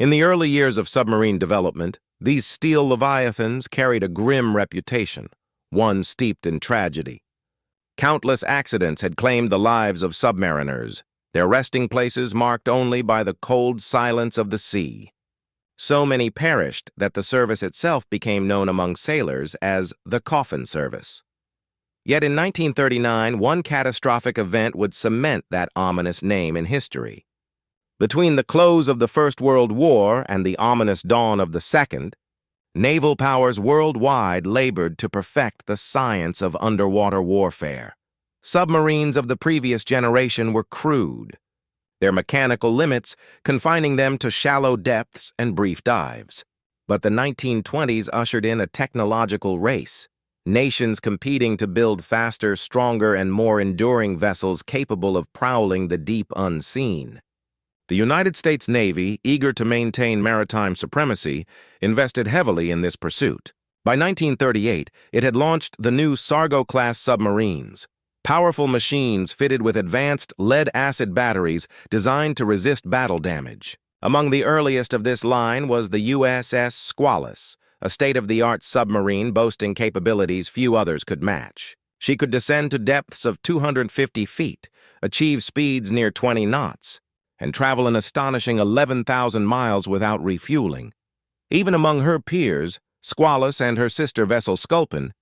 In the early years of submarine development, these steel leviathans carried a grim reputation, one steeped in tragedy. Countless accidents had claimed the lives of submariners, their resting places marked only by the cold silence of the sea. So many perished that the service itself became known among sailors as the coffin service. Yet in 1939, one catastrophic event would cement that ominous name in history. Between the close of the First World War and the ominous dawn of the Second, naval powers worldwide labored to perfect the science of underwater warfare. Submarines of the previous generation were crude, their mechanical limits confining them to shallow depths and brief dives. But the 1920s ushered in a technological race, nations competing to build faster, stronger, and more enduring vessels capable of prowling the deep unseen. The United States Navy, eager to maintain maritime supremacy, invested heavily in this pursuit. By 1938, it had launched the new Sargo-class submarines, powerful machines fitted with advanced lead-acid batteries designed to resist battle damage. Among the earliest of this line was the USS Squalus, a state-of-the-art submarine boasting capabilities few others could match. She could descend to depths of 250 feet, achieve speeds near 20 knots, and travel an astonishing 11,000 miles without refueling. Even among her peers, Squalus and her sister vessel Sculpin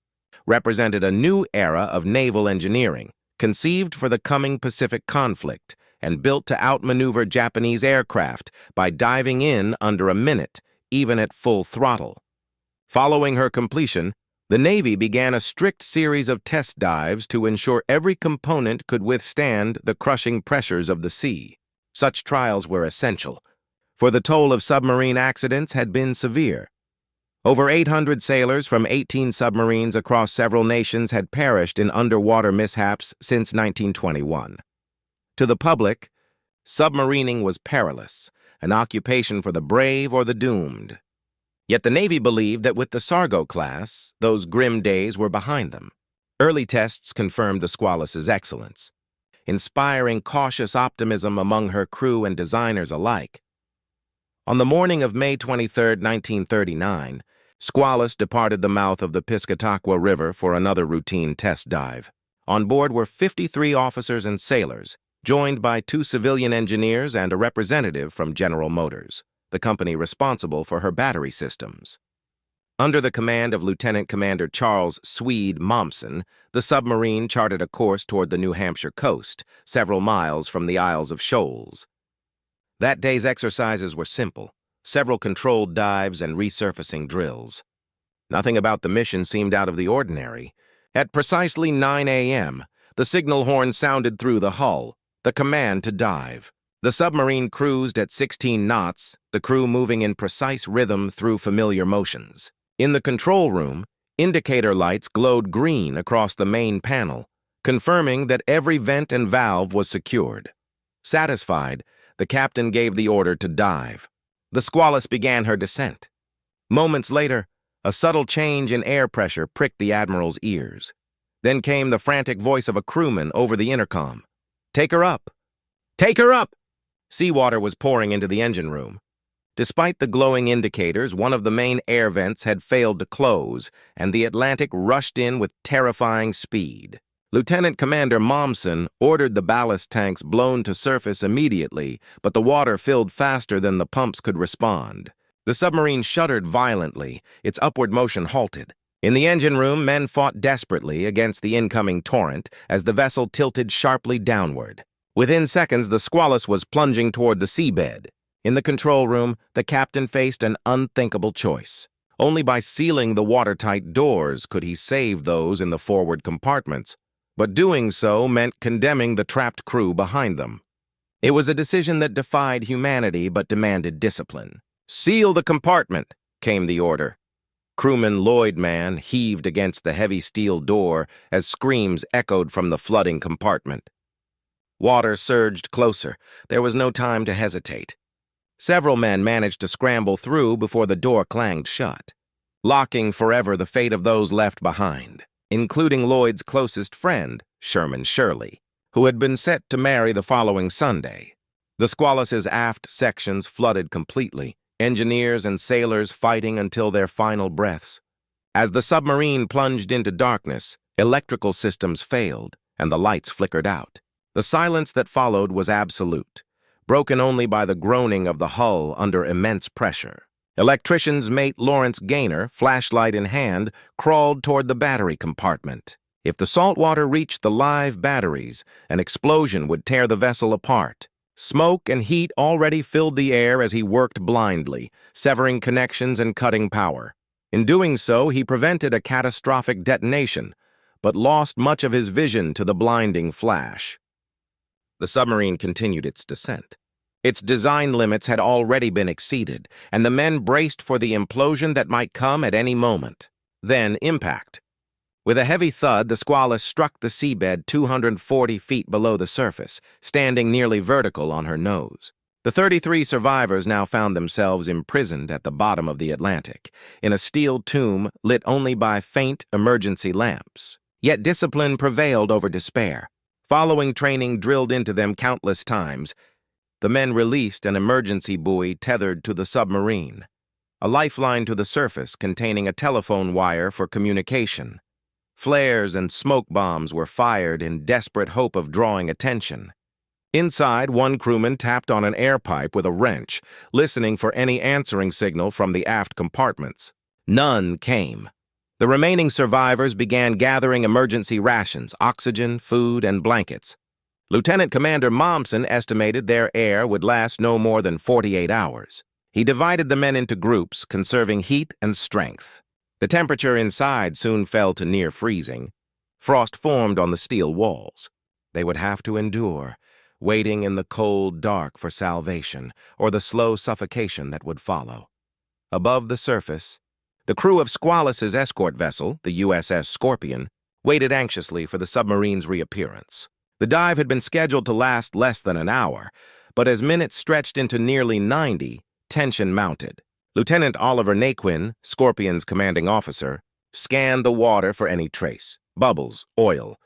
represented a new era of naval engineering, conceived for the coming Pacific conflict and built to outmaneuver Japanese aircraft by diving in under a minute, even at full throttle. Following her completion, the Navy began a strict series of test dives to ensure every component could withstand the crushing pressures of the sea. Such trials were essential, for the toll of submarine accidents had been severe. Over 800 sailors from 18 submarines across several nations had perished in underwater mishaps since 1921. To the public, submarining was perilous, an occupation for the brave or the doomed. Yet the Navy believed that with the Sargo class, those grim days were behind them. Early tests confirmed the Squalus's excellence, inspiring cautious optimism among her crew and designers alike. On the morning of May 23, 1939, Squalus departed the mouth of the Piscataqua River for another routine test dive. On board were 53 officers and sailors, joined by 2 civilian engineers and a representative from General Motors, the company responsible for her battery systems. Under the command of Lieutenant Commander Charles "Swede" Mommsen, the submarine charted a course toward the New Hampshire coast, several miles from the Isles of Shoals. That day's exercises were simple, several controlled dives and resurfacing drills. Nothing about the mission seemed out of the ordinary. At precisely 9 a.m., the signal horn sounded through the hull, the command to dive. The submarine cruised at 16 knots, the crew moving in precise rhythm through familiar motions. In the control room, indicator lights glowed green across the main panel, confirming that every vent and valve was secured. Satisfied, the captain gave the order to dive. The Squalus began her descent. Moments later, a subtle change in air pressure pricked the admiral's ears. Then came the frantic voice of a crewman over the intercom. "Take her up! Take her up!" Seawater was pouring into the engine room. Despite the glowing indicators, one of the main air vents had failed to close, and the Atlantic rushed in with terrifying speed. Lieutenant Commander Mommsen ordered the ballast tanks blown to surface immediately, but the water filled faster than the pumps could respond. The submarine shuddered violently, its upward motion halted. In the engine room, men fought desperately against the incoming torrent as the vessel tilted sharply downward. Within seconds, the Squalus was plunging toward the seabed. In the control room, the captain faced an unthinkable choice. Only by sealing the watertight doors could he save those in the forward compartments, but doing so meant condemning the trapped crew behind them. It was a decision that defied humanity but demanded discipline. "Seal the compartment," came the order. Crewman Lloyd Mann heaved against the heavy steel door as screams echoed from the flooding compartment. Water surged closer. There was no time to hesitate. Several men managed to scramble through before the door clanged shut, locking forever the fate of those left behind, including Lloyd's closest friend, Sherman Shirley, who had been set to marry the following Sunday. The Squalus's aft sections flooded completely, engineers and sailors fighting until their final breaths. As the submarine plunged into darkness, electrical systems failed, and the lights flickered out. The silence that followed was absolute, broken only by the groaning of the hull under immense pressure. Electrician's mate Lawrence Gaynor, flashlight in hand, crawled toward the battery compartment. If the salt water reached the live batteries, an explosion would tear the vessel apart. Smoke and heat already filled the air as he worked blindly, severing connections and cutting power. In doing so, he prevented a catastrophic detonation, but lost much of his vision to the blinding flash. The submarine continued its descent. Its design limits had already been exceeded, and the men braced for the implosion that might come at any moment. Then impact. With a heavy thud, the Squalus struck the seabed 240 feet below the surface, standing nearly vertical on her nose. The 33 survivors now found themselves imprisoned at the bottom of the Atlantic, in a steel tomb lit only by faint emergency lamps. Yet discipline prevailed over despair. Following training drilled into them countless times, the men released an emergency buoy tethered to the submarine, a lifeline to the surface containing a telephone wire for communication. Flares and smoke bombs were fired in desperate hope of drawing attention. Inside, one crewman tapped on an air pipe with a wrench, listening for any answering signal from the aft compartments. None came. The remaining survivors began gathering emergency rations, oxygen, food, and blankets. Lieutenant Commander Mommsen estimated their air would last no more than 48 hours. He divided the men into groups, conserving heat and strength. The temperature inside soon fell to near freezing. Frost formed on the steel walls. They would have to endure, waiting in the cold dark for salvation or the slow suffocation that would follow. Above the surface, the crew of Squalus's escort vessel, the USS Scorpion, waited anxiously for the submarine's reappearance. The dive had been scheduled to last less than an hour, but as minutes stretched into nearly 90, tension mounted. Lieutenant Oliver Naquin, Scorpion's commanding officer, scanned the water for any trace, bubbles, oil,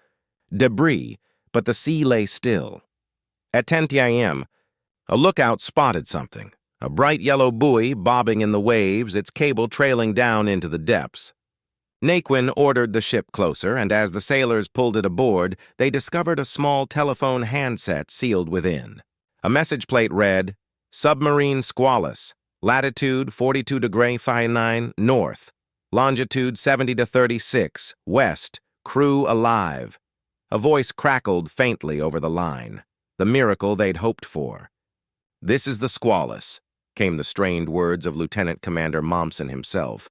debris, but the sea lay still. At 10 a.m., a lookout spotted something, a bright yellow buoy bobbing in the waves, its cable trailing down into the depths. Naquin ordered the ship closer, and as the sailors pulled it aboard, they discovered a small telephone handset sealed within. A message plate read, "Submarine Squalus, latitude 42°59 north, longitude 70°36 west, crew alive." A voice crackled faintly over the line, the miracle they'd hoped for. "This is the Squalus," came the strained words of Lieutenant Commander Mommsen himself.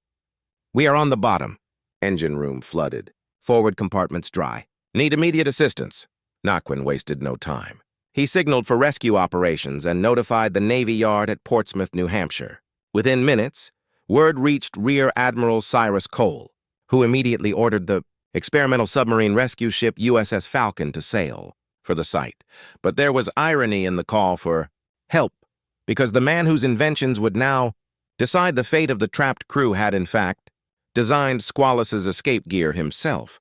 "We are on the bottom. Engine room flooded. Forward compartments dry. Need immediate assistance." Naquin wasted no time. He signaled for rescue operations and notified the Navy Yard at Portsmouth, New Hampshire. Within minutes, word reached Rear Admiral Cyrus Cole, who immediately ordered the experimental submarine rescue ship USS Falcon to sail for the site. But there was irony in the call for help, because the man whose inventions would now decide the fate of the trapped crew had, in fact, designed Squalus's escape gear himself.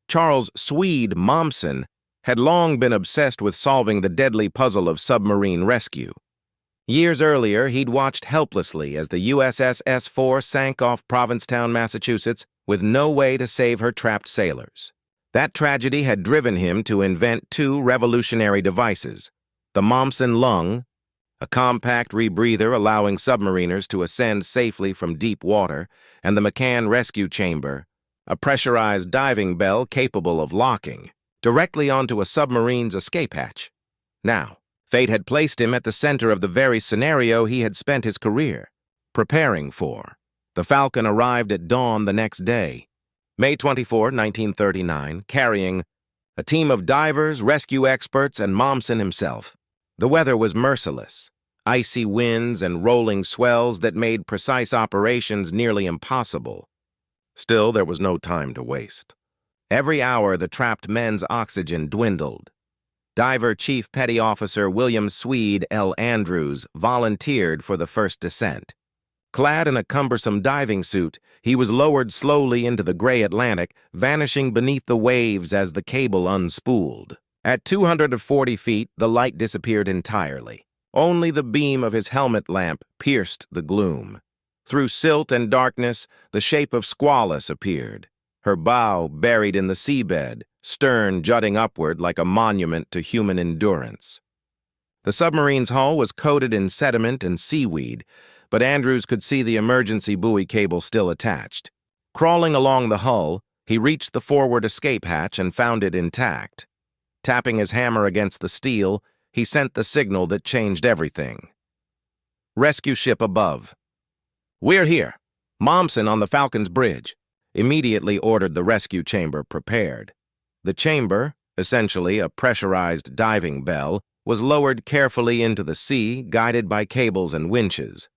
Charles Swede Mommsen had long been obsessed with solving the deadly puzzle of submarine rescue. Years earlier, he'd watched helplessly as the USS S4 sank off Provincetown, Massachusetts, with no way to save her trapped sailors. That tragedy had driven him to invent two revolutionary devices: the Mommsen lung, a compact rebreather allowing submariners to ascend safely from deep water, and the McCann rescue chamber, a pressurized diving bell capable of locking directly onto a submarine's escape hatch. Now, fate had placed him at the center of the very scenario he had spent his career preparing for. The Falcon arrived at dawn the next day, May 24, 1939, carrying a team of divers, rescue experts, and Mommsen himself. The weather was merciless, icy winds and rolling swells that made precise operations nearly impossible. Still, there was no time to waste. Every hour, the trapped men's oxygen dwindled. Diver Chief Petty Officer William Swede L. Andrews volunteered for the first descent. Clad in a cumbersome diving suit, he was lowered slowly into the gray Atlantic, vanishing beneath the waves as the cable unspooled. At 240 feet, the light disappeared entirely. Only the beam of his helmet lamp pierced the gloom. Through silt and darkness, the shape of Squalus appeared, her bow buried in the seabed, stern jutting upward like a monument to human endurance. The submarine's hull was coated in sediment and seaweed, but Andrews could see the emergency buoy cable still attached. Crawling along the hull, he reached the forward escape hatch and found it intact. Tapping his hammer against the steel, he sent the signal that changed everything. Rescue ship above. "We're here. Momsen on the Falcon's bridge," immediately ordered the rescue chamber prepared. The chamber, essentially a pressurized diving bell, was lowered carefully into the sea, guided by cables and winches.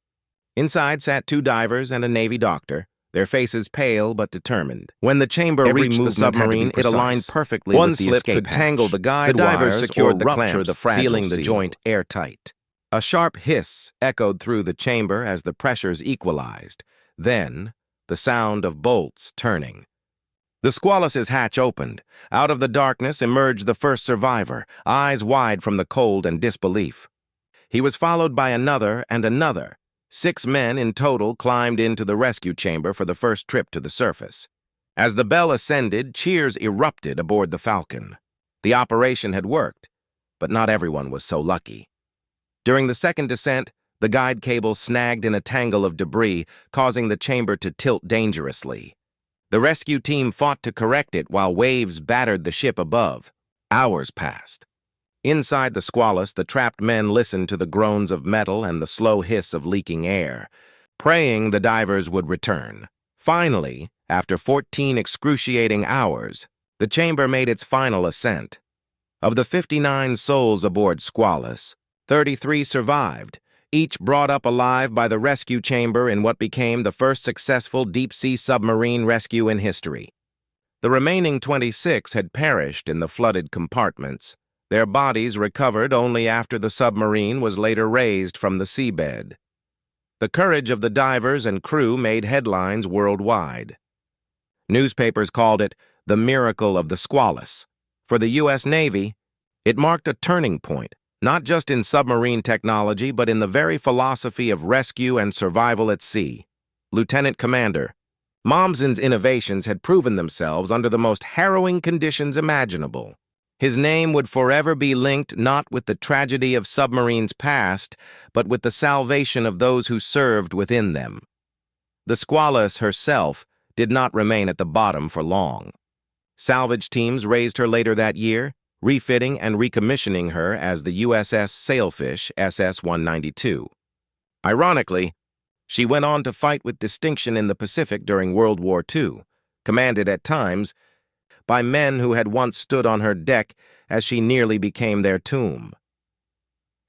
Inside sat 2 divers and a Navy doctor, their faces pale but determined. When the chamber reached the submarine, it aligned perfectly with the escape hatch. One slip could tangle the guide wires secured the clamps, sealing the joint airtight. A sharp hiss echoed through the chamber as the pressures equalized. Then, the sound of bolts turning. The Squalus's hatch opened. Out of the darkness emerged the first survivor, eyes wide from the cold and disbelief. He was followed by another and another. 6 men in total climbed into the rescue chamber for the first trip to the surface. As the bell ascended, cheers erupted aboard the Falcon. The operation had worked, but not everyone was so lucky. During the second descent, the guide cable snagged in a tangle of debris, causing the chamber to tilt dangerously. The rescue team fought to correct it while waves battered the ship above. Hours passed. Inside the Squalus, the trapped men listened to the groans of metal and the slow hiss of leaking air, praying the divers would return. Finally, after 14 excruciating hours, the chamber made its final ascent. Of the 59 souls aboard Squalus, 33 survived, each brought up alive by the rescue chamber in what became the first successful deep-sea submarine rescue in history. The remaining 26 had perished in the flooded compartments, their bodies recovered only after the submarine was later raised from the seabed. The courage of the divers and crew made headlines worldwide. Newspapers called it the miracle of the Squalus. For the U.S. Navy, it marked a turning point, not just in submarine technology, but in the very philosophy of rescue and survival at sea. Lieutenant Commander, Momsen's innovations had proven themselves under the most harrowing conditions imaginable. His name would forever be linked not with the tragedy of submarines past, but with the salvation of those who served within them. The Squalus herself did not remain at the bottom for long. Salvage teams raised her later that year, refitting and recommissioning her as the USS Sailfish SS-192. Ironically, she went on to fight with distinction in the Pacific during World War II, commanded at times by men who had once stood on her deck as she nearly became their tomb.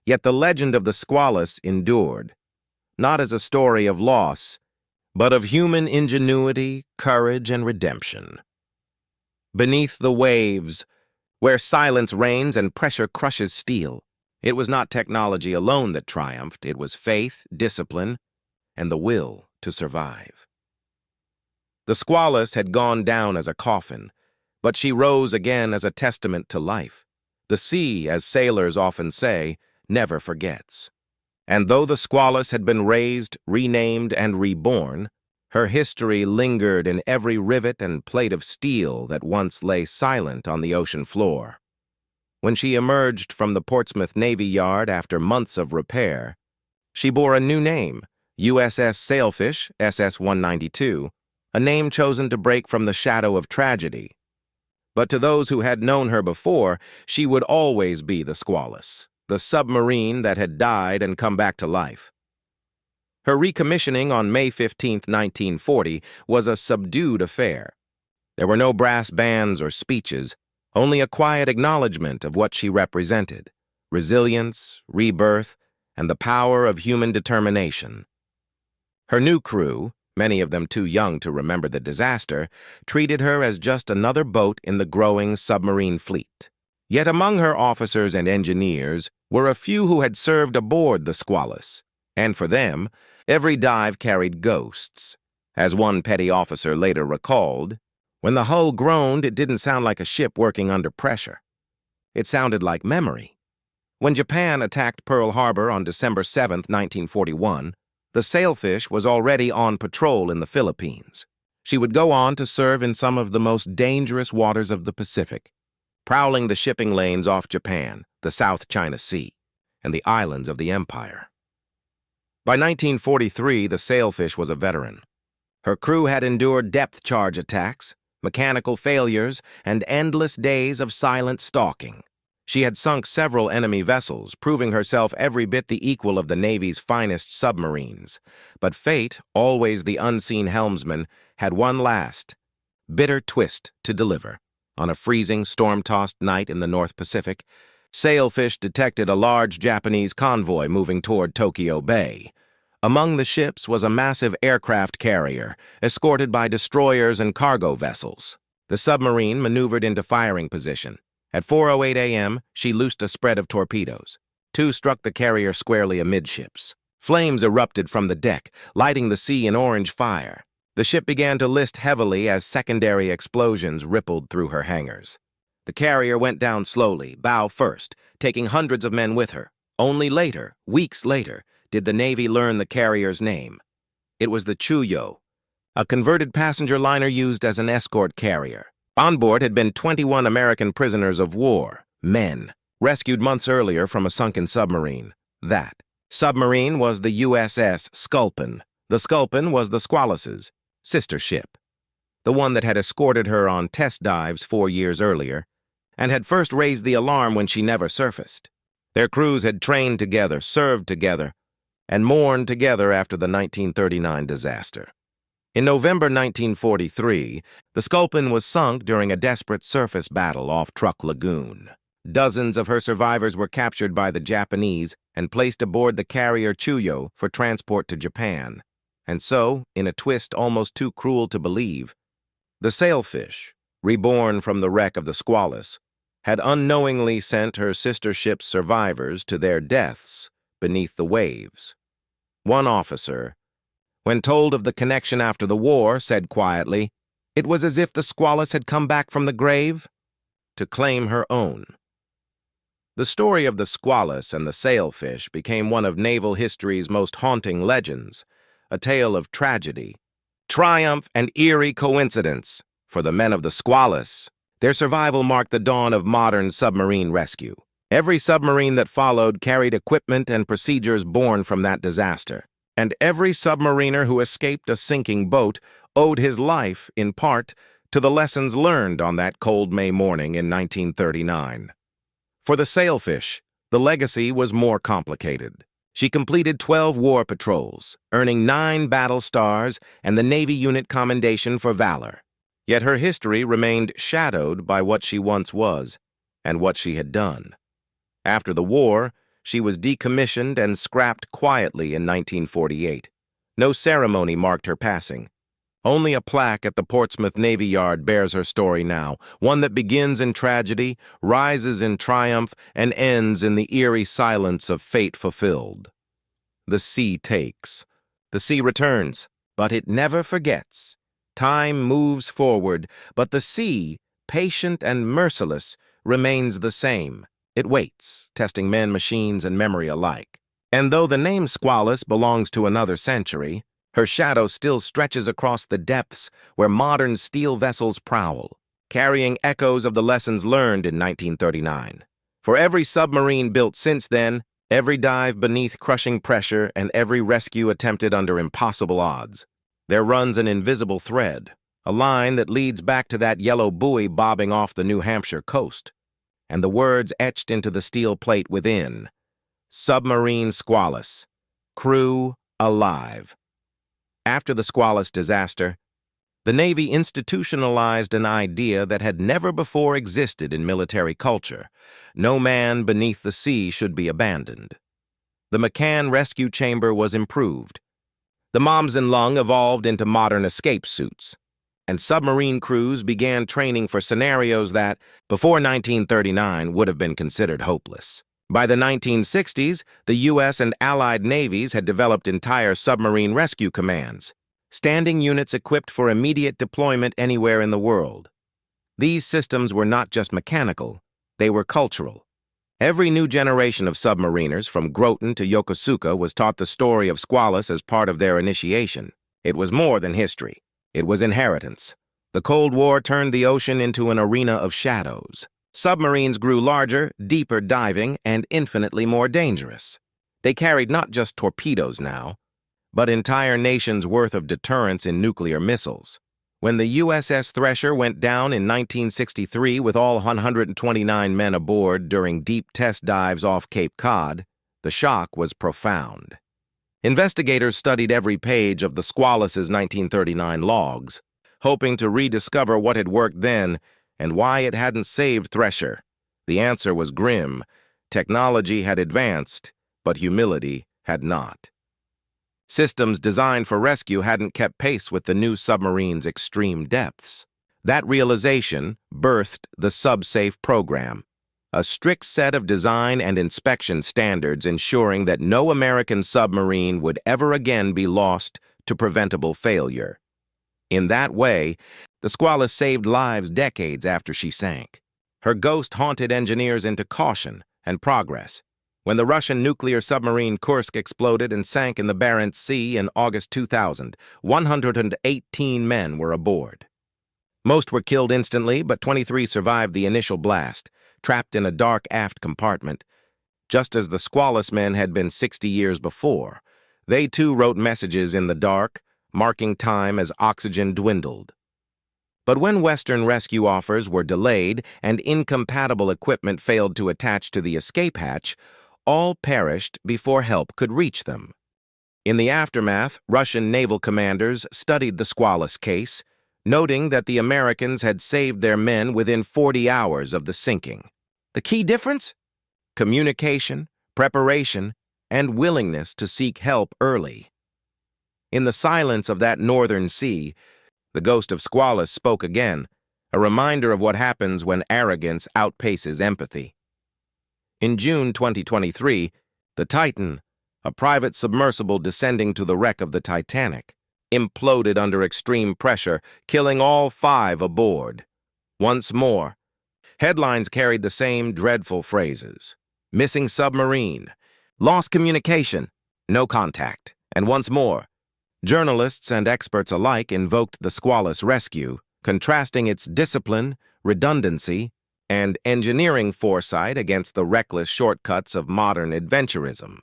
Yet the legend of the Squalus endured, not as a story of loss, but of human ingenuity, courage, and redemption. Beneath the waves, where silence reigns and pressure crushes steel, it was not technology alone that triumphed, it was faith, discipline, and the will to survive. The Squalus had gone down as a coffin, but she rose again as a testament to life. The sea, as sailors often say, never forgets. And though the Squalus had been raised, renamed, and reborn, her history lingered in every rivet and plate of steel that once lay silent on the ocean floor. When she emerged from the Portsmouth Navy Yard after months of repair, she bore a new name, USS Sailfish, SS-192, a name chosen to break from the shadow of tragedy. But to those who had known her before, she would always be the Squalus, the submarine that had died and come back to life. Her recommissioning on May 15, 1940, was a subdued affair. There were no brass bands or speeches, only a quiet acknowledgement of what she represented: resilience, rebirth, and the power of human determination. Her new crew, many of them too young to remember the disaster, treated her as just another boat in the growing submarine fleet. Yet among her officers and engineers were a few who had served aboard the Squalus, and for them, every dive carried ghosts. As one petty officer later recalled, when the hull groaned, it didn't sound like a ship working under pressure. It sounded like memory. When Japan attacked Pearl Harbor on December 7, 1941, the Sailfish was already on patrol in the Philippines. She would go on to serve in some of the most dangerous waters of the Pacific, prowling the shipping lanes off Japan, the South China Sea, and the islands of the Empire. By 1943, the Sailfish was a veteran. Her crew had endured depth charge attacks, mechanical failures, and endless days of silent stalking. She had sunk several enemy vessels, proving herself every bit the equal of the Navy's finest submarines. But fate, always the unseen helmsman, had one last, bitter twist to deliver. On a freezing, storm-tossed night in the North Pacific, Sailfish detected a large Japanese convoy moving toward Tokyo Bay. Among the ships was a massive aircraft carrier, escorted by destroyers and cargo vessels. The submarine maneuvered into firing position. At 4:08 a.m., she loosed a spread of torpedoes. Two struck the carrier squarely amidships. Flames erupted from the deck, lighting the sea in orange fire. The ship began to list heavily as secondary explosions rippled through her hangars. The carrier went down slowly, bow first, taking hundreds of men with her. Only later, weeks later, did the Navy learn the carrier's name. It was the Chuyo, a converted passenger liner used as an escort carrier. On board had been 21 American prisoners of war, men, rescued months earlier from a sunken submarine. That submarine was the USS Sculpin. The Sculpin was the Squalus's sister ship, the one that had escorted her on test dives 4 years earlier, and had first raised the alarm when she never surfaced. Their crews had trained together, served together, and mourned together after the 1939 disaster. In November 1943, the Sculpin was sunk during a desperate surface battle off Truk Lagoon. Dozens of her survivors were captured by the Japanese and placed aboard the carrier Chuyo for transport to Japan. And so, in a twist almost too cruel to believe, the Sailfish, reborn from the wreck of the Squalus, had unknowingly sent her sister ship's survivors to their deaths beneath the waves. One officer, when told of the connection after the war, said quietly, it was as if the Squalus had come back from the grave to claim her own. The story of the Squalus and the Sailfish became one of naval history's most haunting legends, a tale of tragedy, triumph, and eerie coincidence. For the men of the Squalus, their survival marked the dawn of modern submarine rescue. Every submarine that followed carried equipment and procedures born from that disaster. And every submariner who escaped a sinking boat owed his life, in part, to the lessons learned on that cold May morning in 1939. For the Sailfish, the legacy was more complicated. She completed 12 war patrols, earning 9 battle stars and the Navy Unit Commendation for Valor. Yet her history remained shadowed by what she once was and what she had done. After the war, she was decommissioned and scrapped quietly in 1948. No ceremony marked her passing. Only a plaque at the Portsmouth Navy Yard bears her story now, one that begins in tragedy, rises in triumph, and ends in the eerie silence of fate fulfilled. The sea takes. The sea returns, but it never forgets. Time moves forward, but the sea, patient and merciless, remains the same. It waits, testing men, machines, and memory alike. And though the name Squalus belongs to another century, her shadow still stretches across the depths where modern steel vessels prowl, carrying echoes of the lessons learned in 1939. For every submarine built since then, every dive beneath crushing pressure, and every rescue attempted under impossible odds, there runs an invisible thread, a line that leads back to that yellow buoy bobbing off the New Hampshire coast, and the words etched into the steel plate within, Submarine Squalus, crew alive. After the Squalus disaster, the Navy institutionalized an idea that had never before existed in military culture. No man beneath the sea should be abandoned. The McCann rescue chamber was improved. The Moms-in-Lung evolved into modern escape suits, and submarine crews began training for scenarios that, before 1939, would have been considered hopeless. By the 1960s, the U.S. and Allied navies had developed entire submarine rescue commands, standing units equipped for immediate deployment anywhere in the world. These systems were not just mechanical, they were cultural. Every new generation of submariners, from Groton to Yokosuka, was taught the story of Squalus as part of their initiation. It was more than history. It was inheritance. The Cold War turned the ocean into an arena of shadows. Submarines grew larger, deeper diving, and infinitely more dangerous. They carried not just torpedoes now, but entire nations' worth of deterrence in nuclear missiles. When the USS Thresher went down in 1963 with all 129 men aboard during deep test dives off Cape Cod, the shock was profound. Investigators studied every page of the Squalus's 1939 logs, hoping to rediscover what had worked then and why it hadn't saved Thresher. The answer was grim. Technology had advanced, but humility had not. Systems designed for rescue hadn't kept pace with the new submarine's extreme depths. That realization birthed the SubSafe program, a strict set of design and inspection standards ensuring that no American submarine would ever again be lost to preventable failure. In that way, the Squalus saved lives decades after she sank. Her ghost haunted engineers into caution and progress. When the Russian nuclear submarine Kursk exploded and sank in the Barents Sea in August 2000, 118 men were aboard. Most were killed instantly, but 23 survived the initial blast, trapped in a dark aft compartment. Just as the Squalus men had been 60 years before, they too wrote messages in the dark, marking time as oxygen dwindled. But when Western rescue offers were delayed and incompatible equipment failed to attach to the escape hatch, all perished before help could reach them. In the aftermath, Russian naval commanders studied the Squalus case, noting that the Americans had saved their men within 40 hours of the sinking. The key difference? Communication, preparation, and willingness to seek help early. In the silence of that northern sea, the ghost of Squalus spoke again, a reminder of what happens when arrogance outpaces empathy. In June 2023, the Titan, a private submersible descending to the wreck of the Titanic, imploded under extreme pressure, killing all 5 aboard. Once more, headlines carried the same dreadful phrases: missing submarine, lost communication, no contact. And once more, journalists and experts alike invoked the Squalus rescue, contrasting its discipline, redundancy, and engineering foresight against the reckless shortcuts of modern adventurism.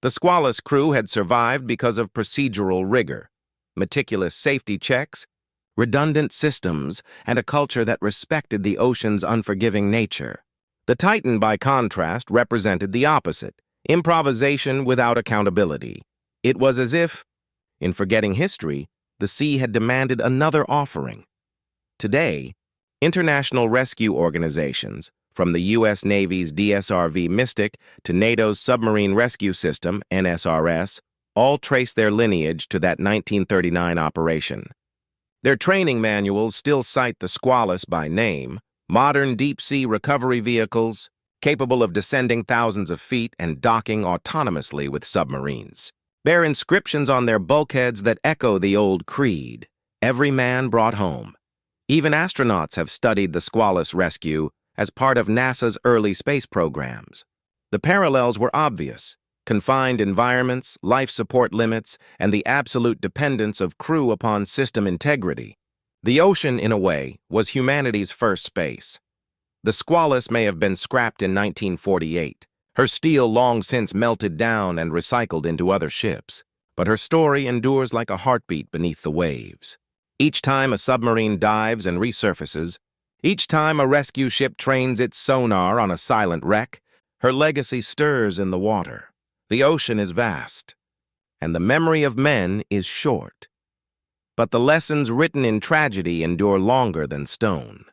The Squalus crew had survived because of procedural rigor, meticulous safety checks, redundant systems, and a culture that respected the ocean's unforgiving nature. The Titan, by contrast, represented the opposite: improvisation without accountability. It was as if, in forgetting history, the sea had demanded another offering. Today, international rescue organizations, from the U.S. Navy's DSRV Mystic to NATO's Submarine Rescue System, NSRS, all trace their lineage to that 1939 operation. Their training manuals still cite the Squalus by name: modern deep-sea recovery vehicles, capable of descending thousands of feet and docking autonomously with submarines. Bear inscriptions on their bulkheads that echo the old creed: every man brought home. Even astronauts have studied the Squalus rescue as part of NASA's early space programs. The parallels were obvious: confined environments, life support limits, and the absolute dependence of crew upon system integrity. The ocean, in a way, was humanity's first space. The Squalus may have been scrapped in 1948, her steel long since melted down and recycled into other ships, but her story endures like a heartbeat beneath the waves. Each time a submarine dives and resurfaces, each time a rescue ship trains its sonar on a silent wreck, her legacy stirs in the water. The ocean is vast, and the memory of men is short. But the lessons written in tragedy endure longer than stone.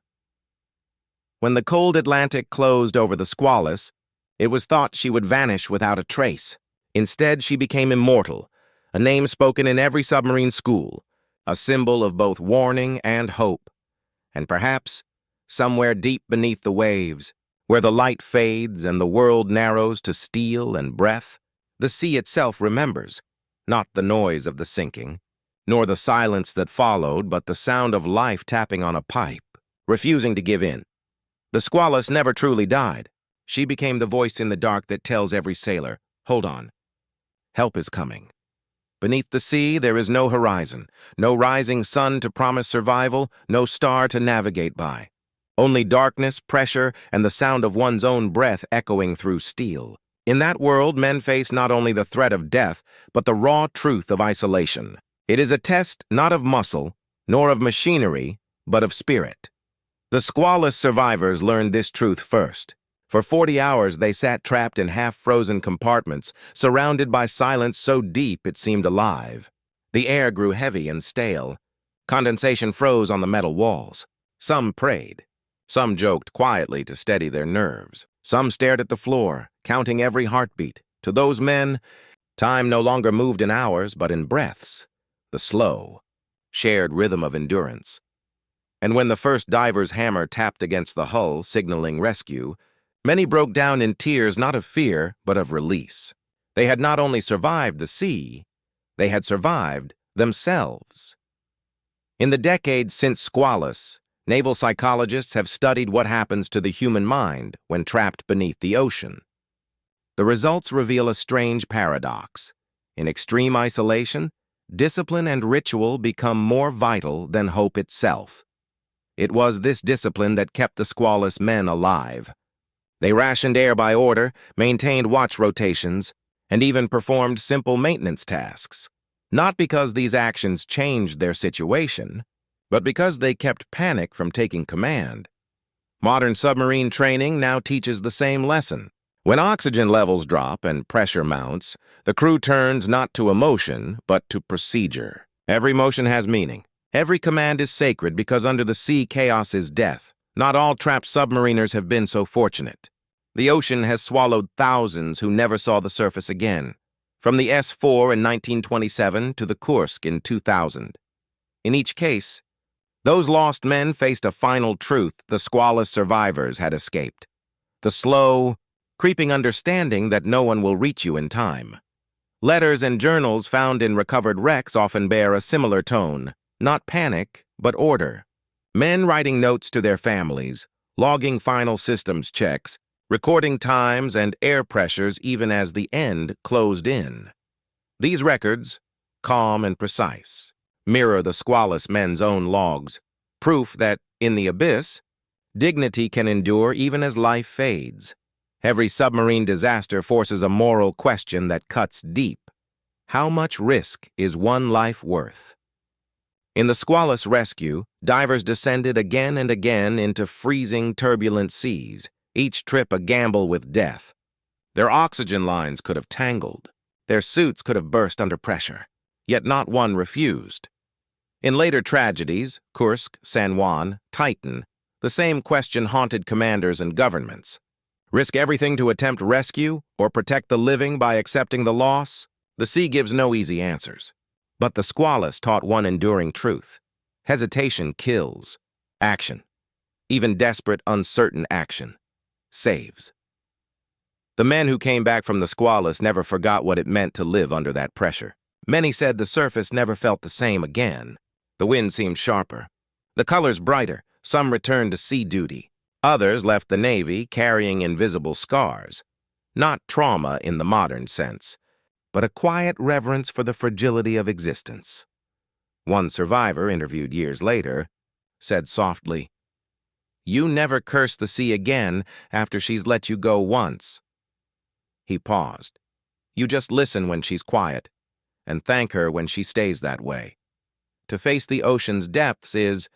When the cold Atlantic closed over the Squalus, it was thought she would vanish without a trace. Instead, she became immortal, a name spoken in every submarine school, a symbol of both warning and hope. And perhaps, somewhere deep beneath the waves, where the light fades and the world narrows to steel and breath, the sea itself remembers, not the noise of the sinking, nor the silence that followed, but the sound of life tapping on a pipe, refusing to give in. The Squalus never truly died. She became the voice in the dark that tells every sailor, "Hold on. Help is coming." Beneath the sea, there is no horizon, no rising sun to promise survival, no star to navigate by. Only darkness, pressure, and the sound of one's own breath echoing through steel. In that world, men face not only the threat of death, but the raw truth of isolation. It is a test not of muscle, nor of machinery, but of spirit. The Squalus survivors learned this truth first. For 40 hours, they sat trapped in half-frozen compartments, surrounded by silence so deep it seemed alive. The air grew heavy and stale. Condensation froze on the metal walls. Some prayed. Some joked quietly to steady their nerves. Some stared at the floor, counting every heartbeat. To those men, time no longer moved in hours, but in breaths. The slow, shared rhythm of endurance. And when the first diver's hammer tapped against the hull, signaling rescue, many broke down in tears not of fear, but of release. They had not only survived the sea, they had survived themselves. In the decades since Squalus, naval psychologists have studied what happens to the human mind when trapped beneath the ocean. The results reveal a strange paradox. In extreme isolation, discipline and ritual become more vital than hope itself. It was this discipline that kept the Squalus men alive. They rationed air by order, maintained watch rotations, and even performed simple maintenance tasks. Not because these actions changed their situation, but because they kept panic from taking command. Modern submarine training now teaches the same lesson. When oxygen levels drop and pressure mounts, the crew turns not to emotion, but to procedure. Every motion has meaning. Every command is sacred because under the sea chaos is death. Not all trapped submariners have been so fortunate. The ocean has swallowed thousands who never saw the surface again, from the S-4 in 1927 to the Kursk in 2000. In each case, those lost men faced a final truth the Squalus survivors had escaped. The slow, creeping understanding that no one will reach you in time. Letters and journals found in recovered wrecks often bear a similar tone, not panic, but order. Men writing notes to their families, logging final systems checks, recording times and air pressures even as the end closed in. These records, calm and precise, mirror the Squalus men's own logs, proof that, in the abyss, dignity can endure even as life fades. Every submarine disaster forces a moral question that cuts deep. How much risk is one life worth? In the Squalus rescue, divers descended again and again into freezing, turbulent seas, each trip a gamble with death. Their oxygen lines could have tangled. Their suits could have burst under pressure, yet not one refused. In later tragedies, Kursk, San Juan, Titan, the same question haunted commanders and governments. Risk everything to attempt rescue or protect the living by accepting the loss? The sea gives no easy answers. But the Squalus taught one enduring truth. Hesitation kills. Action, even desperate, uncertain action, saves. The men who came back from the Squalus never forgot what it meant to live under that pressure. Many said the surface never felt the same again. The wind seemed sharper, the colors brighter. Some returned to sea duty. Others left the Navy carrying invisible scars. Not trauma in the modern sense, but a quiet reverence for the fragility of existence. One survivor, interviewed years later, said softly, "You never curse the sea again after she's let you go once." He paused. "You just listen when she's quiet, and thank her when she stays that way. To face the ocean's depths is,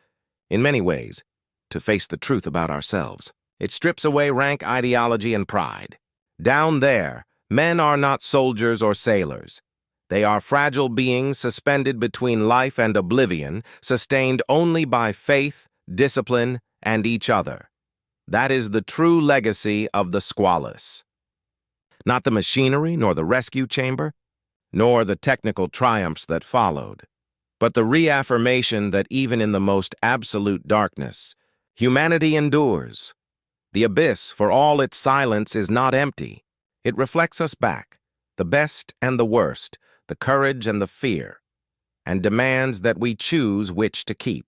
in many ways, to face the truth about ourselves. It strips away rank ideology and pride. Down there, men are not soldiers or sailors. They are fragile beings suspended between life and oblivion, sustained only by faith, discipline, and each other. That is the true legacy of the Squalus. Not the machinery nor the rescue chamber, nor the technical triumphs that followed, but the reaffirmation that even in the most absolute darkness, humanity endures. The abyss, for all its silence, is not empty. It reflects us back, the best and the worst, the courage and the fear, and demands that we choose which to keep.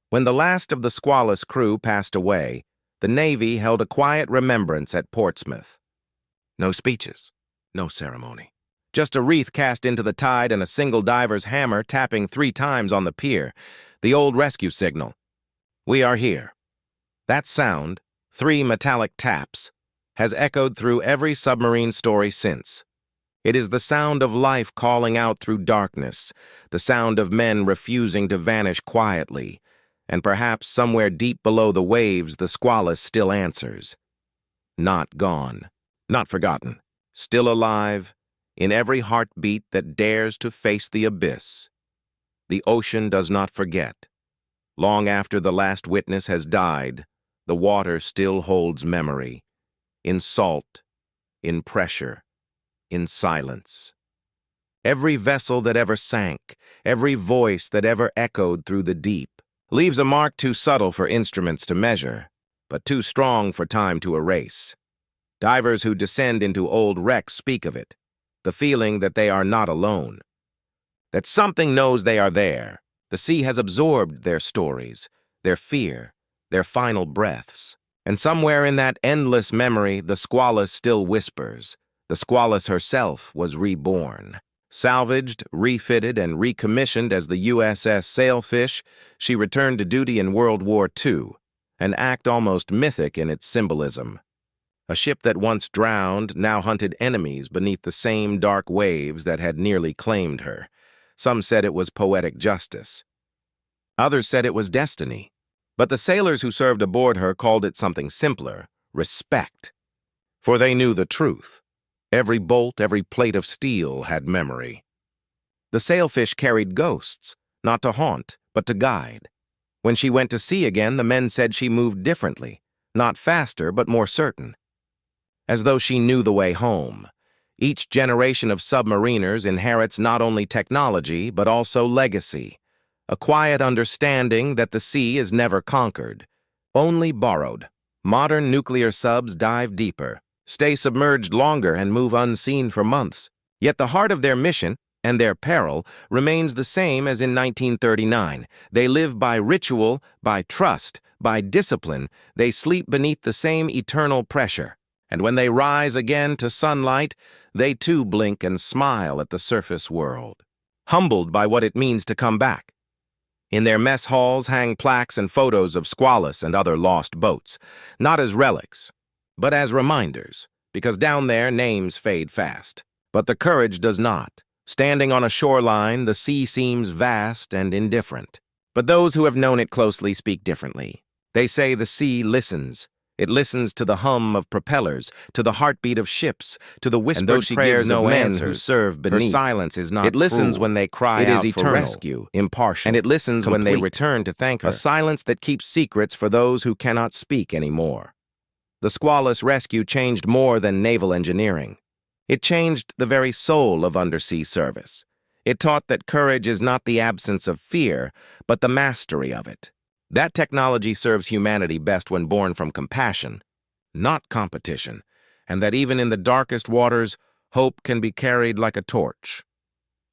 When the last of the Squalus crew passed away, the Navy held a quiet remembrance at Portsmouth. No speeches, no ceremony. Just a wreath cast into the tide and a single diver's hammer tapping 3 times on the pier, the old rescue signal. We are here. That sound, 3 metallic taps, has echoed through every submarine story since. It is the sound of life calling out through darkness, the sound of men refusing to vanish quietly, and perhaps somewhere deep below the waves the Squalus still answers. Not gone, not forgotten, still alive, in every heartbeat that dares to face the abyss. The ocean does not forget. Long after the last witness has died, the water still holds memory, in salt, in pressure, in silence. Every vessel that ever sank, every voice that ever echoed through the deep, leaves a mark too subtle for instruments to measure, but too strong for time to erase. Divers who descend into old wrecks speak of it, the feeling that they are not alone, that something knows they are there. The sea has absorbed their stories, their fear, their final breaths. And somewhere in that endless memory, the Squalus still whispers. The Squalus herself was reborn. Salvaged, refitted, and recommissioned as the USS Sailfish, she returned to duty in World War II, an act almost mythic in its symbolism. A ship that once drowned now hunted enemies beneath the same dark waves that had nearly claimed her. Some said it was poetic justice. Others said it was destiny. But the sailors who served aboard her called it something simpler, respect. For they knew the truth. Every bolt, every plate of steel had memory. The Sailfish carried ghosts, not to haunt, but to guide. When she went to sea again, the men said she moved differently, not faster, but more certain. As though she knew the way home. Each generation of submariners inherits not only technology, but also legacy. A quiet understanding that the sea is never conquered, only borrowed. Modern nuclear subs dive deeper, stay submerged longer, and move unseen for months. Yet the heart of their mission, and their peril, remains the same as in 1939. They live by ritual, by trust, by discipline. They sleep beneath the same eternal pressure. And when they rise again to sunlight, they too blink and smile at the surface world, humbled by what it means to come back. In their mess halls hang plaques and photos of Squalus and other lost boats, not as relics, but as reminders, because down there names fade fast. But the courage does not. Standing on a shoreline, the sea seems vast and indifferent. But those who have known it closely speak differently. They say the sea listens. It listens to the hum of propellers, to the heartbeat of ships, to the whispered prayers of men who serve beneath. Her silence is not. It listens when they cry out for rescue, impartial, and it listens when they return to thank her. A silence that keeps secrets for those who cannot speak anymore. The Squalus rescue changed more than naval engineering. It changed the very soul of undersea service. It taught that courage is not the absence of fear, but the mastery of it. That technology serves humanity best when born from compassion, not competition, and that even in the darkest waters, hope can be carried like a torch.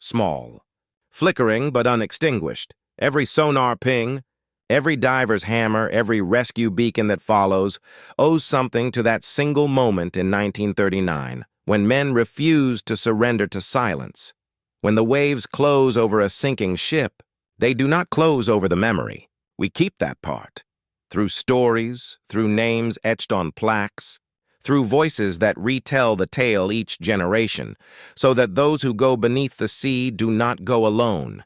Small, flickering but unextinguished, every sonar ping, every diver's hammer, every rescue beacon that follows, owes something to that single moment in 1939, when men refused to surrender to silence. When the waves close over a sinking ship, they do not close over the memory. We keep that part, through stories, through names etched on plaques, through voices that retell the tale each generation, so that those who go beneath the sea do not go alone.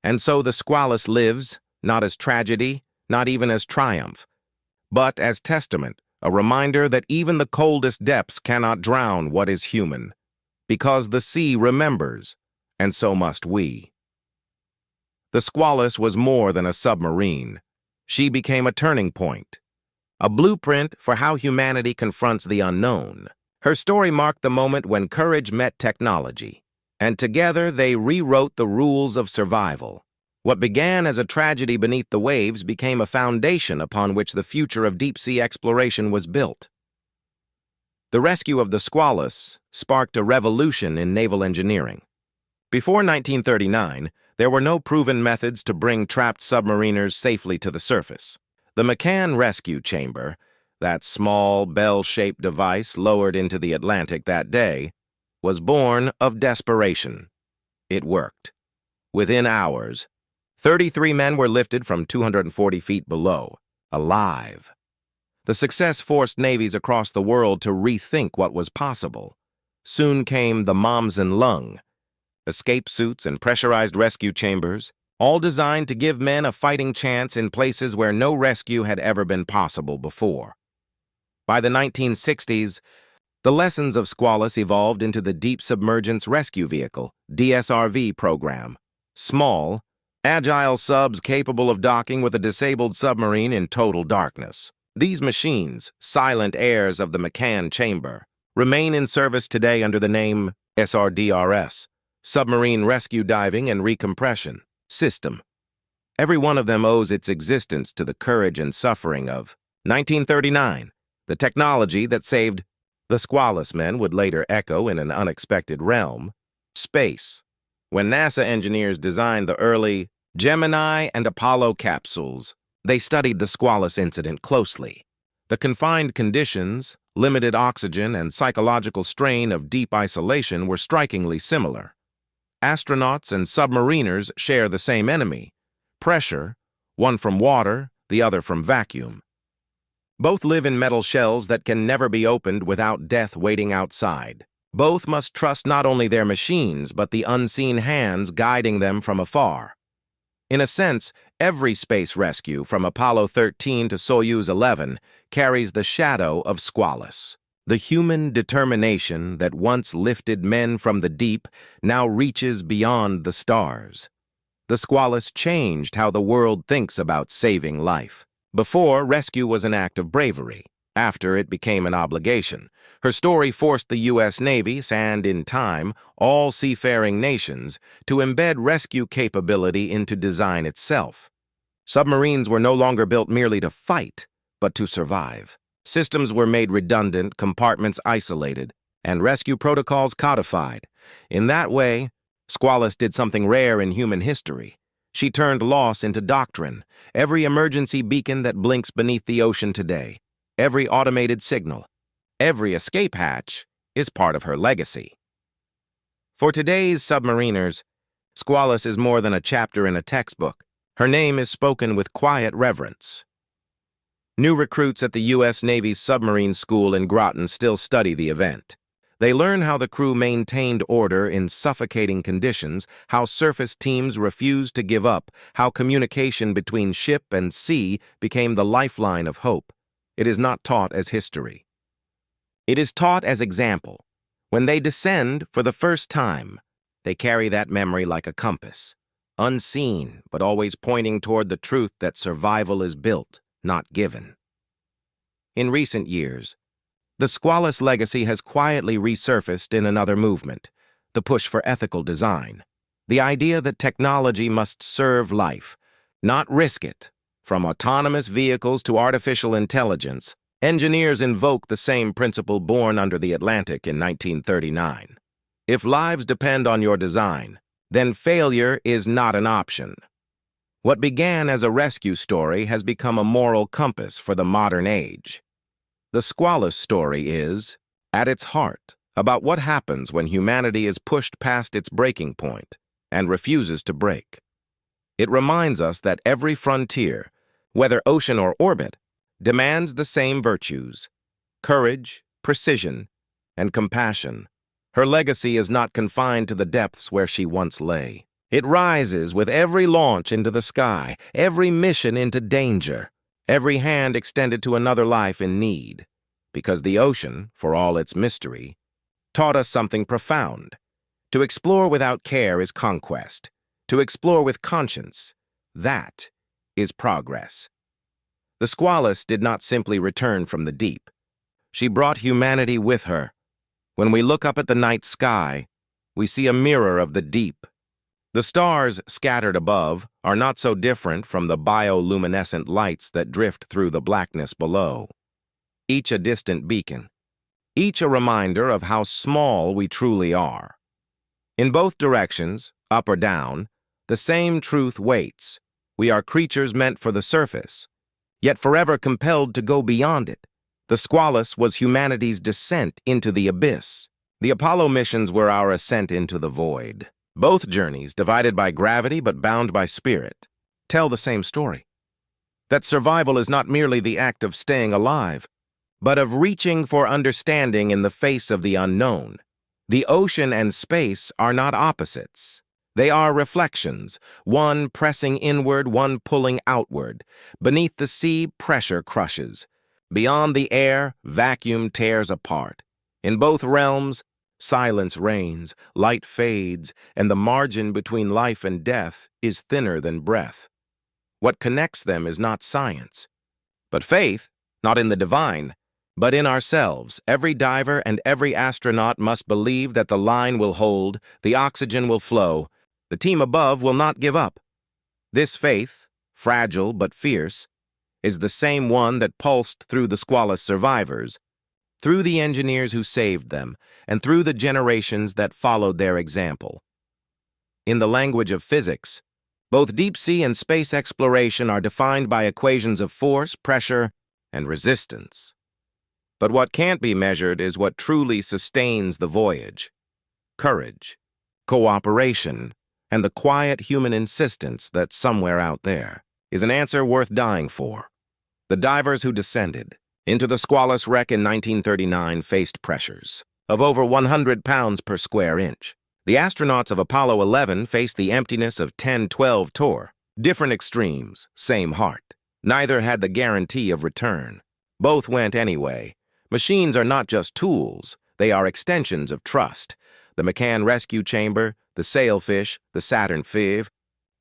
And so the Squalus lives, not as tragedy, not even as triumph, but as testament, a reminder that even the coldest depths cannot drown what is human, because the sea remembers, and so must we. The Squalus was more than a submarine. She became a turning point, a blueprint for how humanity confronts the unknown. Her story marked the moment when courage met technology, and together they rewrote the rules of survival. What began as a tragedy beneath the waves became a foundation upon which the future of deep-sea exploration was built. The rescue of the Squalus sparked a revolution in naval engineering. Before 1939, there were no proven methods to bring trapped submariners safely to the surface. The McCann Rescue Chamber, that small, bell-shaped device lowered into the Atlantic that day, was born of desperation. It worked. Within hours, 33 men were lifted from 240 feet below, alive. The success forced navies across the world to rethink what was possible. Soon came the Moms-and Lung, escape suits and pressurized rescue chambers, all designed to give men a fighting chance in places where no rescue had ever been possible before. By the 1960s, the lessons of Squalus evolved into the Deep Submergence Rescue Vehicle, DSRV program. Small, agile subs capable of docking with a disabled submarine in total darkness. These machines, silent heirs of the McCann chamber, remain in service today under the name SRDRS, Submarine Rescue Diving and Recompression System. Every one of them owes its existence to the courage and suffering of 1939, the technology that saved the Squalus men would later echo in an unexpected realm, space. When NASA engineers designed the early Gemini and Apollo capsules, they studied the Squalus incident closely. The confined conditions, limited oxygen, and psychological strain of deep isolation were strikingly similar. Astronauts and submariners share the same enemy, pressure, one from water, the other from vacuum. Both live in metal shells that can never be opened without death waiting outside. Both must trust not only their machines, but the unseen hands guiding them from afar. In a sense, every space rescue, from Apollo 13 to Soyuz 11, carries the shadow of Squalus. The human determination that once lifted men from the deep now reaches beyond the stars. The Squalus changed how the world thinks about saving life. Before, rescue was an act of bravery. After, it became an obligation. Her story forced the U.S. Navy, and, in time, all seafaring nations, to embed rescue capability into design itself. Submarines were no longer built merely to fight, but to survive. Systems were made redundant, compartments isolated, and rescue protocols codified. In that way, Squalus did something rare in human history. She turned loss into doctrine. Every emergency beacon that blinks beneath the ocean today, every automated signal, every escape hatch is part of her legacy. For today's submariners, Squalus is more than a chapter in a textbook. Her name is spoken with quiet reverence. New recruits at the U.S. Navy's submarine school in Groton still study the event. They learn how the crew maintained order in suffocating conditions, how surface teams refused to give up, how communication between ship and sea became the lifeline of hope. It is not taught as history. It is taught as example. When they descend for the first time, they carry that memory like a compass, unseen but always pointing toward the truth that survival is built, not given. In recent years, the Squalus legacy has quietly resurfaced in another movement, the push for ethical design. The idea that technology must serve life, not risk it. From autonomous vehicles to artificial intelligence, engineers invoke the same principle born under the Atlantic in 1939. If lives depend on your design, then failure is not an option. What began as a rescue story has become a moral compass for the modern age. The Squalus story is, at its heart, about what happens when humanity is pushed past its breaking point and refuses to break. It reminds us that every frontier, whether ocean or orbit, demands the same virtues: courage, precision, and compassion. Her legacy is not confined to the depths where she once lay. It rises with every launch into the sky, every mission into danger, every hand extended to another life in need. Because the ocean, for all its mystery, taught us something profound. To explore without care is conquest. To explore with conscience, that is progress. The Squalus did not simply return from the deep. She brought humanity with her. When we look up at the night sky, we see a mirror of the deep. The stars scattered above are not so different from the bioluminescent lights that drift through the blackness below. Each a distant beacon, each a reminder of how small we truly are. In both directions, up or down, the same truth waits. We are creatures meant for the surface, yet forever compelled to go beyond it. The Squalus was humanity's descent into the abyss. The Apollo missions were our ascent into the void. Both journeys, divided by gravity but bound by spirit, tell the same story. That survival is not merely the act of staying alive, but of reaching for understanding in the face of the unknown. The ocean and space are not opposites. They are reflections, one pressing inward, one pulling outward. Beneath the sea, pressure crushes. Beyond the air, vacuum tears apart. In both realms, silence reigns, light fades, and the margin between life and death is thinner than breath. What connects them is not science, but faith, not in the divine, but in ourselves. Every diver and every astronaut must believe that the line will hold, the oxygen will flow, the team above will not give up. This faith, fragile but fierce, is the same one that pulsed through the Squalus survivors, through the engineers who saved them, and through the generations that followed their example. In the language of physics, both deep-sea and space exploration are defined by equations of force, pressure, and resistance. But what can't be measured is what truly sustains the voyage: courage, cooperation, and the quiet human insistence that somewhere out there is an answer worth dying for. The divers who descended into the Squalus wreck in 1939 faced pressures of over 100 pounds per square inch. The astronauts of Apollo 11 faced the emptiness of 10-12 Tor. Different extremes, same heart. Neither had the guarantee of return. Both went anyway. Machines are not just tools, they are extensions of trust. The McCann Rescue Chamber, the Sailfish, the Saturn V,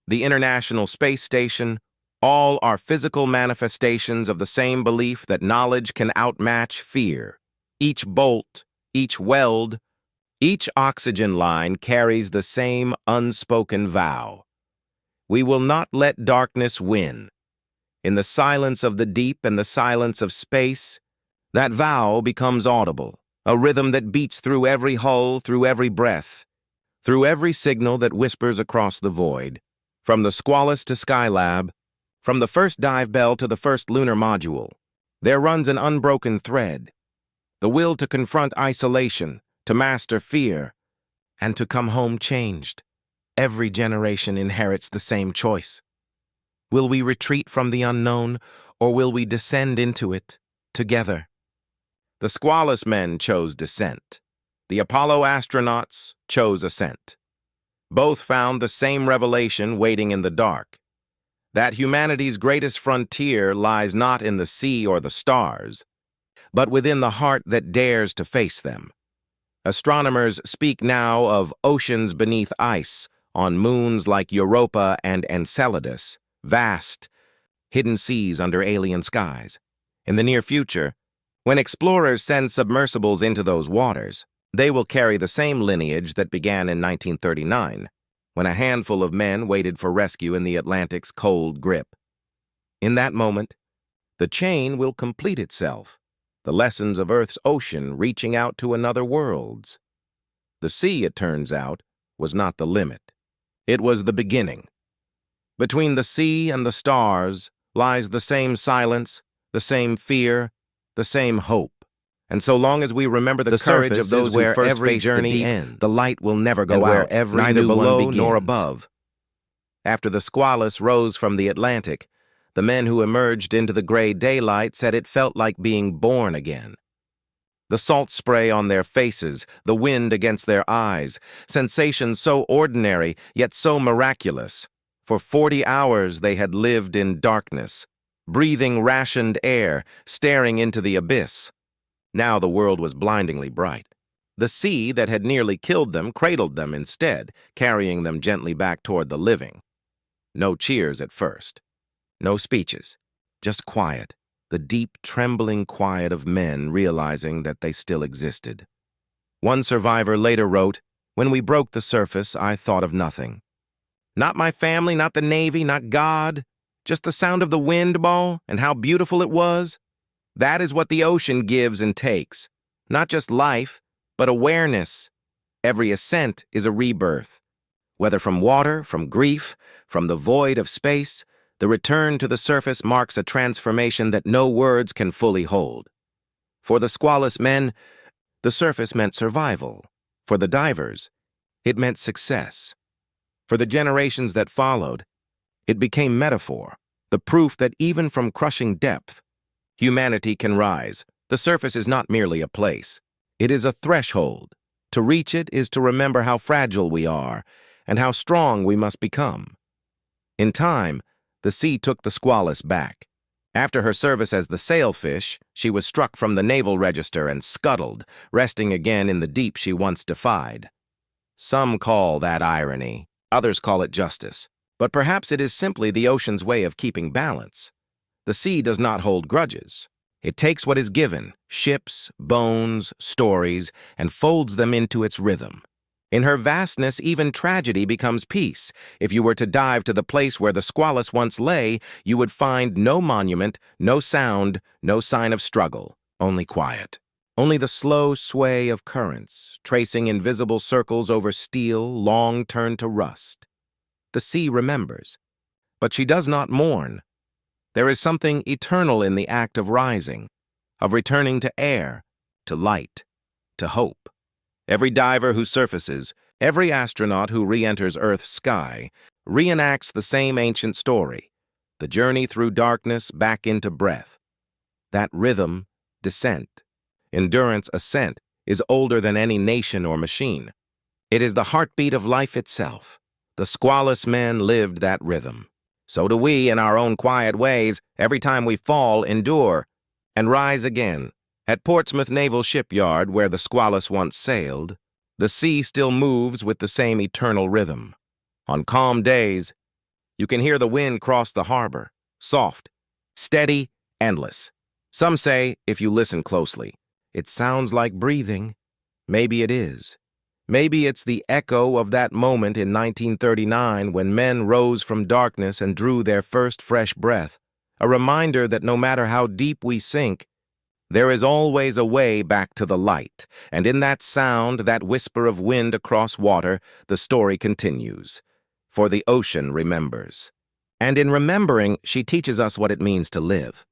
the International Space Station, all are physical manifestations of the same belief that knowledge can outmatch fear. Each bolt, each weld, each oxygen line carries the same unspoken vow. We will not let darkness win. In the silence of the deep and the silence of space, that vow becomes audible, a rhythm that beats through every hull, through every breath, through every signal that whispers across the void. From the Squalus to Skylab, from the first dive bell to the first lunar module, there runs an unbroken thread. The will to confront isolation, to master fear, and to come home changed. Every generation inherits the same choice. Will we retreat from the unknown, or will we descend into it together? The Squalus men chose descent. The Apollo astronauts chose ascent. Both found the same revelation waiting in the dark: that humanity's greatest frontier lies not in the sea or the stars, but within the heart that dares to face them. Astronomers speak now of oceans beneath ice, on moons like Europa and Enceladus, vast, hidden seas under alien skies. In the near future, when explorers send submersibles into those waters, they will carry the same lineage that began in 1939, when a handful of men waited for rescue in the Atlantic's cold grip. In that moment, the chain will complete itself, the lessons of Earth's ocean reaching out to another world's. The sea, it turns out, was not the limit. It was the beginning. Between the sea and the stars lies the same silence, the same fear, the same hope. And so long as we remember the courage of those who first faced the deep, the light will never go out, neither below nor above. After the Squalus rose from the Atlantic, the men who emerged into the gray daylight said it felt like being born again. The salt spray on their faces, the wind against their eyes, sensations so ordinary yet so miraculous. For 40 hours they had lived in darkness, breathing rationed air, staring into the abyss. Now the world was blindingly bright. The sea that had nearly killed them cradled them instead, carrying them gently back toward the living. No cheers at first. No speeches. Just quiet, the deep, trembling quiet of men realizing that they still existed. One survivor later wrote, "When we broke the surface, I thought of nothing. Not my family, not the Navy, not God, just the sound of the wind, Ball, and how beautiful it was. That is what the ocean gives and takes. Not just life, but awareness. Every ascent is a rebirth. Whether from water, from grief, from the void of space, the return to the surface marks a transformation that no words can fully hold. For the Squalus men, the surface meant survival. For the divers, it meant success. For the generations that followed, it became metaphor, the proof that even from crushing depth, humanity can rise. The surface is not merely a place. It is a threshold. To reach it is to remember how fragile we are and how strong we must become. In time, the sea took the Squalus back. After her service as the sailfish, she was struck from the naval register and scuttled, resting again in the deep she once defied. Some call that irony, others call it justice, but perhaps it is simply the ocean's way of keeping balance. The sea does not hold grudges. It takes what is given, ships, bones, stories, and folds them into its rhythm. In her vastness, even tragedy becomes peace. If you were to dive to the place where the Squalus once lay, you would find no monument, no sound, no sign of struggle, only quiet. Only the slow sway of currents, tracing invisible circles over steel long turned to rust. The sea remembers, but she does not mourn. There is something eternal in the act of rising, of returning to air, to light, to hope. Every diver who surfaces, every astronaut who re-enters Earth's sky, reenacts the same ancient story, the journey through darkness back into breath. That rhythm, descent, endurance, ascent, is older than any nation or machine. It is the heartbeat of life itself. The Squalus men lived that rhythm. So do we in our own quiet ways. Every time we fall, endure, and rise again. At Portsmouth Naval Shipyard, where the Squalus once sailed, the sea still moves with the same eternal rhythm. On calm days, you can hear the wind cross the harbor, soft, steady, endless. Some say, if you listen closely, it sounds like breathing. Maybe it is. Maybe it's the echo of that moment in 1939 when men rose from darkness and drew their first fresh breath, a reminder that no matter how deep we sink, there is always a way back to the light, and in that sound, that whisper of wind across water, the story continues. For the ocean remembers. And in remembering, she teaches us what it means to live.